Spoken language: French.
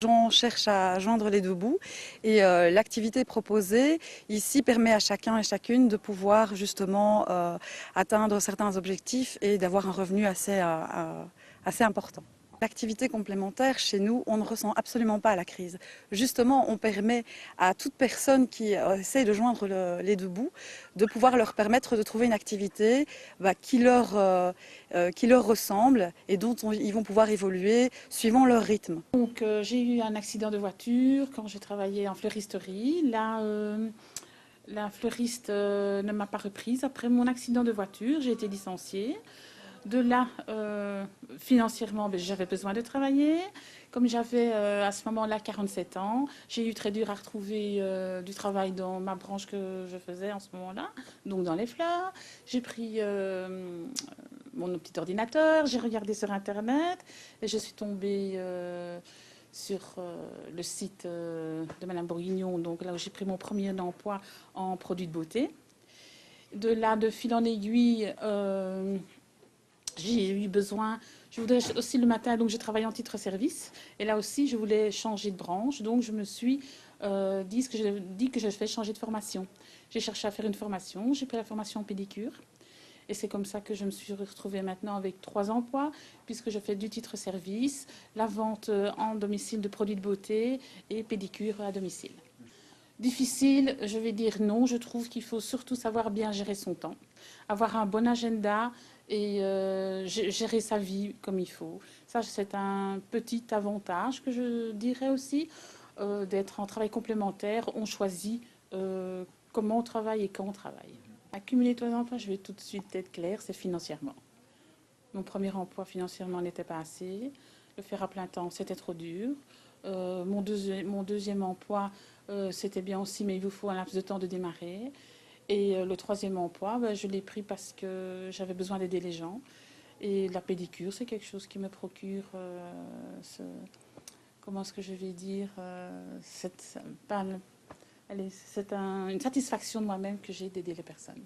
On cherche à joindre les deux bouts et l'activité proposée ici permet à chacun et chacune de pouvoir justement atteindre certains objectifs et d'avoir un revenu assez important. L'activité complémentaire, chez nous, on ne ressent absolument pas la crise. Justement, on permet à toute personne qui essaie de joindre les deux bouts de pouvoir leur permettre de trouver une activité qui leur ressemble et dont ils vont pouvoir évoluer suivant leur rythme. Donc, j'ai eu un accident de voiture quand j'ai travaillé en fleuristerie. Là, la fleuriste ne m'a pas reprise après mon accident de voiture. J'ai été licenciée. De là, financièrement, j'avais besoin de travailler. Comme j'avais à ce moment-là 47 ans, j'ai eu très dur à retrouver du travail dans ma branche que je faisais en ce moment-là, donc dans les fleurs. J'ai pris mon petit ordinateur, j'ai regardé sur Internet et je suis tombée sur le site de Madame Bourguignon, donc là où j'ai pris mon premier emploi en produits de beauté. De là, de fil en aiguille, j'ai eu besoin, je voudrais aussi le matin, donc j'ai travaillé en titre-service, et là aussi je voulais changer de branche, donc je me suis dit que je vais changer de formation. J'ai cherché à faire une formation, j'ai pris la formation en pédicure, et c'est comme ça que je me suis retrouvée maintenant avec 3 emplois, puisque je fais du titre-service, la vente en domicile de produits de beauté et pédicure à domicile. Difficile, je vais dire non. Je trouve qu'il faut surtout savoir bien gérer son temps, avoir un bon agenda et gérer sa vie comme il faut. Ça, c'est un petit avantage que je dirais aussi d'être en travail complémentaire. On choisit comment on travaille et quand on travaille. Accumuler 3 emplois, je vais tout de suite être claire, c'est financièrement. Mon premier emploi financièrement n'était pas assez. Le faire à plein temps, c'était trop dur. Mon deuxième emploi, c'était bien aussi, mais il vous faut un laps de temps de démarrer. Et le troisième emploi, je l'ai pris parce que j'avais besoin d'aider les gens. Et la pédicure, c'est quelque chose qui me procure, comment est-ce que je vais dire, c'est une satisfaction de moi-même que j'ai d'aider les personnes.